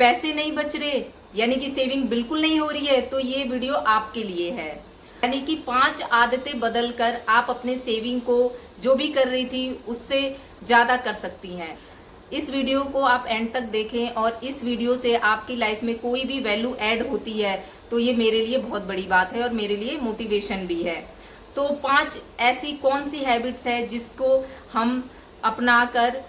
पैसे नहीं बच रहे, यानी कि सेविंग बिल्कुल नहीं हो रही है, तो ये वीडियो आपके लिए है। यानी कि 5 आदतें बदलकर आप अपने सेविंग को जो भी कर रही थी उससे ज्यादा कर सकती हैं। इस वीडियो को आप एंड तक देखें और इस वीडियो से आपकी लाइफ में कोई भी वैल्यू ऐड होती है तो ये मेरे लिए बहुत बड़ी बात है और मेरे लिए मोटिवेशन भी है। तो 5 ऐसी कौन सी हैबिट्स है जिसको हम अपनाकर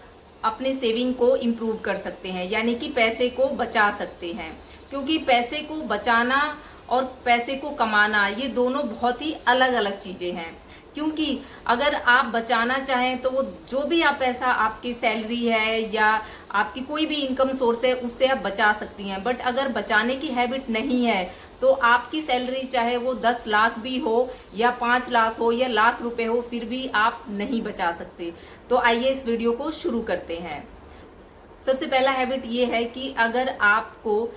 अपने सेविंग को इम्प्रूव कर सकते हैं, यानी कि पैसे को बचा सकते हैं। क्योंकि पैसे को बचाना और पैसे को कमाना ये दोनों बहुत ही अलग अलग चीजें हैं। क्योंकि अगर आप बचाना चाहें तो वो जो भी आप पैसा, आपकी सैलरी है या आपकी कोई भी इनकम सोर्स है, उससे आप बचा सकती हैं। बट अगर बचाने की हैबिट नहीं है तो आपकी सैलरी चाहे वो 10 लाख भी हो या 5 लाख हो या लाख रुपए हो, फिर भी आप नहीं बचा सकते। तो आइए इस वीडियो को शुरू करते हैं। सबसे पहला हैबिट ये है कि अगर आपको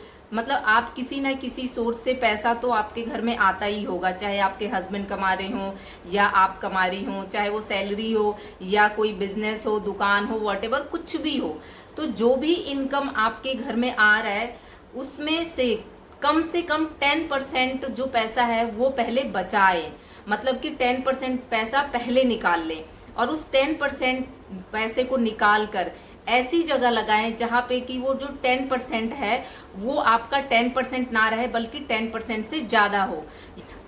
आप किसी ना किसी सोर्स से पैसा तो आपके घर में आता ही होगा, चाहे आपके हस्बैंड कमा रहे हो या आप कमा रही हो, चाहे वो सैलरी हो या कोई बिजनेस हो, दुकान हो, व्हाटएवर कुछ भी हो। तो जो भी इनकम आपके घर में आ रहा है उसमें से कम 10% जो पैसा है वो पहले बचाए, मतलब कि 10% पैसा पहले निकाल लें और उस 10% पैसे को निकाल कर ऐसी जगह लगाएं जहां पे कि वो जो 10% है वो आपका 10% ना रहे बल्कि 10% से ज्यादा हो।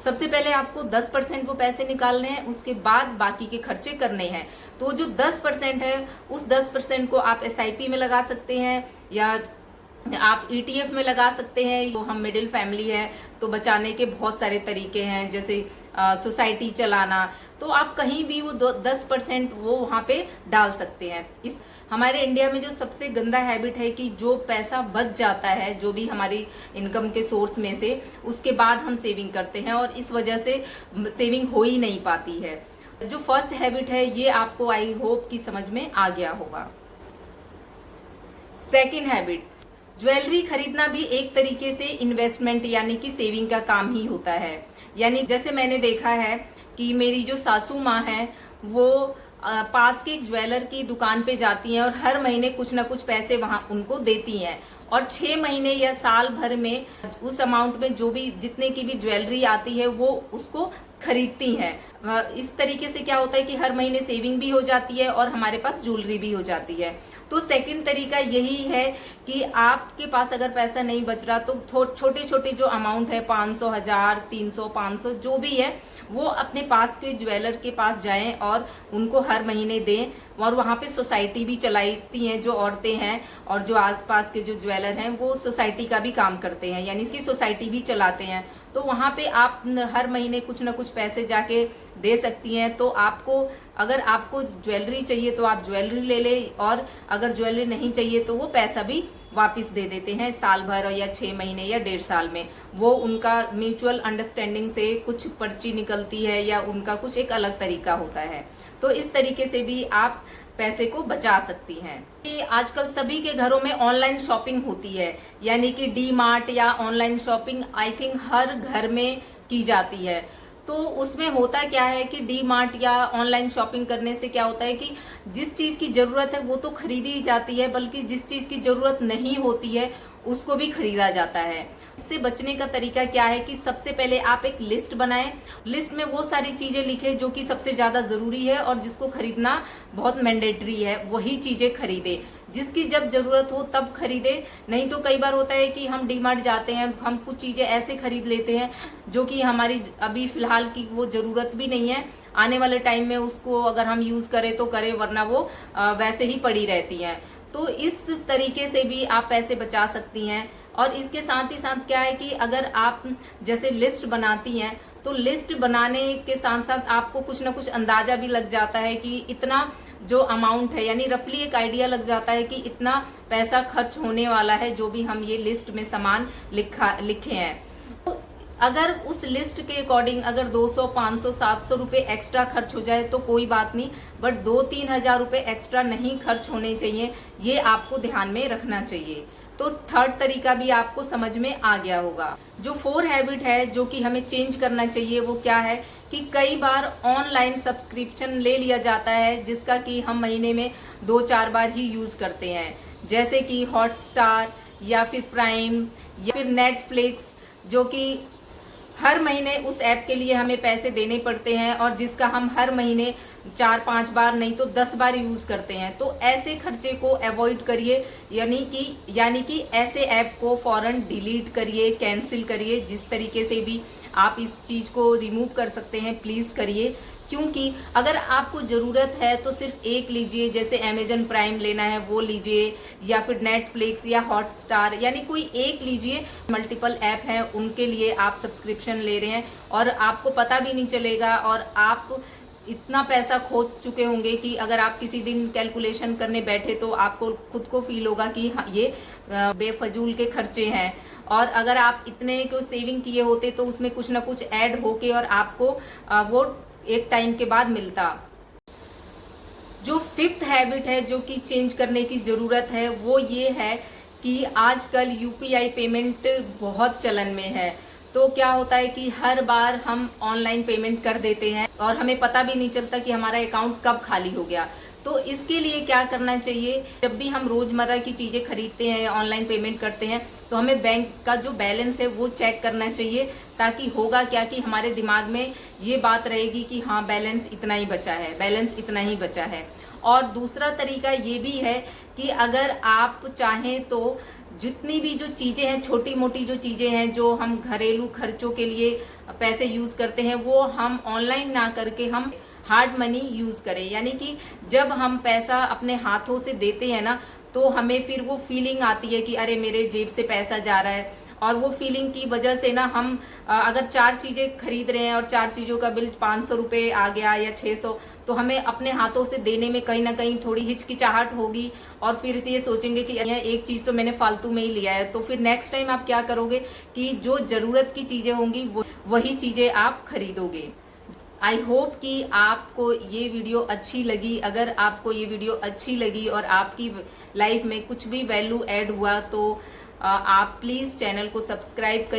सबसे पहले आपको 10% वो पैसे निकालने हैं, उसके बाद बाकी के खर्चे करने हैं। तो जो 10% है उस 10% को आप SIP में लगा सकते हैं या आप ETF में लगा सकते हैं। तो हम मिडिल फैमिली है तो बचाने के बहुत सारे तरीके हैं, जैसे सोसाइटी चलाना। तो आप कहीं भी वो 10% वो वहां पे डाल सकते हैं। इस हमारे इंडिया में जो सबसे गंदा हैबिट है कि जो पैसा बच जाता है जो भी हमारी इनकम के सोर्स में से, उसके बाद हम सेविंग करते हैं और इस वजह से सेविंग हो ही नहीं पाती है। जो फर्स्ट हैबिट है ये आपको आई होप कि समझ में आ गया होगा। सेकेंड हैबिट, ज्वेलरी खरीदना भी एक तरीके से इन्वेस्टमेंट यानी कि सेविंग का काम ही होता है। यानी जैसे मैंने देखा है कि मेरी जो सासू माँ है वो पास के ज्वेलर की दुकान पे जाती हैं और हर महीने कुछ ना कुछ पैसे वहां उनको देती हैं और 6 महीने या साल भर में उस अमाउंट में जो भी जितने की भी ज्वेलरी आती है वो उसको खरीदती हैं। इस तरीके से क्या होता है कि हर महीने सेविंग भी हो जाती है और हमारे पास ज्वेलरी भी हो जाती है। तो सेकंड तरीका यही है कि आपके पास अगर पैसा नहीं बच रहा तो छोटे छोटे जो अमाउंट है 500, 1000, 300, 500 जो भी है वो अपने पास के ज्वेलर के पास जाएं और उनको हर महीने दें। और वहां पे सोसाइटी भी चलाती हैं जो औरतें हैं और जो आसपास के जो ज्वेलर हैं वो सोसाइटी का भी काम करते हैं, यानी इसकी सोसाइटी भी चलाते हैं। तो वहां पे आप हर महीने कुछ ना कुछ पैसे जाके दे सकती हैं। तो अगर आपको ज्वेलरी चाहिए तो आप ज्वेलरी ले ले और अगर ज्वेलरी नहीं चाहिए तो वो पैसा भी वापस दे देते हैं साल भर या 6 महीने या 1.5 साल में। वो उनका म्यूचुअल अंडरस्टैंडिंग से कुछ पर्ची निकलती है या उनका कुछ एक अलग तरीका होता है। तो इस तरीके से भी आप पैसे को बचा सकती हैं। कि आजकल सभी के घरों में ऑनलाइन शॉपिंग होती है, यानी कि DMart या ऑनलाइन शॉपिंग आई थिंक हर घर में की जाती है। तो उसमें होता क्या है कि DMart या ऑनलाइन शॉपिंग करने से क्या होता है कि जिस चीज की जरूरत है वो तो खरीदी ही जाती है, बल्कि जिस चीज की जरूरत नहीं होती है उसको भी खरीदा जाता है। इससे बचने का तरीका क्या है कि सबसे पहले आप एक लिस्ट बनाएं। लिस्ट में वो सारी चीजें लिखें जो कि सबसे ज्यादा जरूरी है और जिसको खरीदना बहुत मैंडेटरी है, वही चीजें खरीदे। जिसकी जब जरूरत हो तब खरीदे। नहीं तो कई बार होता है कि हम DMart जाते हैं, हम कुछ चीजें ऐसे खरीद लेते हैं जो कि हमारी अभी फिलहाल की वो जरूरत भी नहीं है, आने वाले टाइम में उसको अगर हम यूज करें तो करें, वरना वो वैसे ही पड़ी रहती हैं। तो इस तरीके से भी आप पैसे बचा सकती हैं। और इसके साथ ही साथ क्या है कि अगर आप जैसे लिस्ट बनाती हैं तो लिस्ट बनाने के साथ साथ आपको कुछ ना कुछ अंदाजा भी लग जाता है कि इतना जो अमाउंट है, यानी रफली एक आइडिया लग जाता है कि इतना पैसा खर्च होने वाला है जो भी हम ये लिस्ट में सामान लिखे हैं। तो अगर उस लिस्ट के अकॉर्डिंग अगर 200, 500, 700 रुपए एक्स्ट्रा खर्च हो जाए तो कोई बात नहीं, बट 2-3 हजार रुपए एक्स्ट्रा नहीं खर्च होने चाहिए, ये आपको ध्यान में रखना चाहिए। तो थर्ड तरीका भी आपको समझ में आ गया होगा। जो 4 हैबिट है जो कि हमें चेंज करना चाहिए वो क्या है कि कई बार ऑनलाइन सब्सक्रिप्शन ले लिया जाता है जिसका कि हम महीने में 2-4 बार ही यूज करते हैं, जैसे कि हॉटस्टार या फिर प्राइम या फिर नेटफ्लिक्स, जो कि हर महीने उस ऐप के लिए हमें पैसे देने पड़ते हैं और जिसका हम हर महीने 4-5 बार नहीं तो 10 बार यूज करते हैं। तो ऐसे खर्चे को अवॉइड करिए, यानी कि ऐसे ऐप को फौरन डिलीट करिए, कैंसिल करिए। जिस तरीके से भी आप इस चीज को रिमूव कर सकते हैं प्लीज करिए, क्योंकि अगर आपको जरूरत है तो सिर्फ एक लीजिए, जैसे अमेजन प्राइम लेना है वो लीजिए, या फिर नेटफ्लिक्स या हॉटस्टार, यानी कोई एक लीजिए। मल्टीपल ऐप हैं उनके लिए आप सब्सक्रिप्शन ले रहे हैं और आपको पता भी नहीं चलेगा, और आप इतना पैसा खो चुके होंगे कि अगर आप किसी दिन कैलकुलेशन करने बैठे तो आपको खुद को फील होगा कि हाँ, ये बेफजूल के खर्चे हैं। और अगर आप इतने को सेविंग किए होते तो उसमें कुछ ना कुछ ऐड होके और आपको वो एक टाइम के बाद मिलता। जो फिफ्थ हैबिट है जो कि चेंज करने की जरूरत है वो ये है कि आजकल यूपीआई पेमेंट बहुत चलन में है। तो क्या होता है कि हर बार हम ऑनलाइन पेमेंट कर देते हैं और हमें पता भी नहीं चलता कि हमारा अकाउंट कब खाली हो गया। तो इसके लिए क्या करना चाहिए, जब भी हम रोजमर्रा की चीजें खरीदते हैं, ऑनलाइन पेमेंट करते हैं, तो हमें बैंक का जो बैलेंस है वो चेक करना चाहिए, ताकि होगा क्या कि हमारे दिमाग में ये बात रहेगी कि हाँ बैलेंस इतना ही बचा है, बैलेंस इतना ही बचा है। और दूसरा तरीका ये भी है कि अगर आप चाहें तो जितनी भी जो चीजें हैं, छोटी मोटी जो चीजें हैं जो हम घरेलू खर्चों के लिए पैसे यूज करते हैं, वो हम ऑनलाइन ना करके हम हार्ड मनी यूज करें। यानी कि जब हम पैसा अपने हाथों से देते हैं ना, तो हमें फिर वो फीलिंग आती है कि अरे मेरे जेब से पैसा जा रहा है, और वो फीलिंग की वजह से ना हम अगर 4 चीजें खरीद रहे हैं और 4 चीजों का बिल 500 रुपये आ गया या 600, तो हमें अपने हाथों से देने में कहीं ना कहीं थोड़ी हिचकिचाहट होगी, और फिर ये सोचेंगे कि एक चीज तो मैंने फालतू में ही लिया है। तो फिर नेक्स्ट टाइम आप क्या करोगे कि जो जरूरत की चीजें होंगी वही चीजें आप खरीदोगे। आई होप कि आपको ये वीडियो अच्छी लगी। अगर आपको ये वीडियो अच्छी लगी और आपकी लाइफ में कुछ भी वैल्यू ऐड हुआ तो आप प्लीज चैनल को सब्सक्राइब करिए।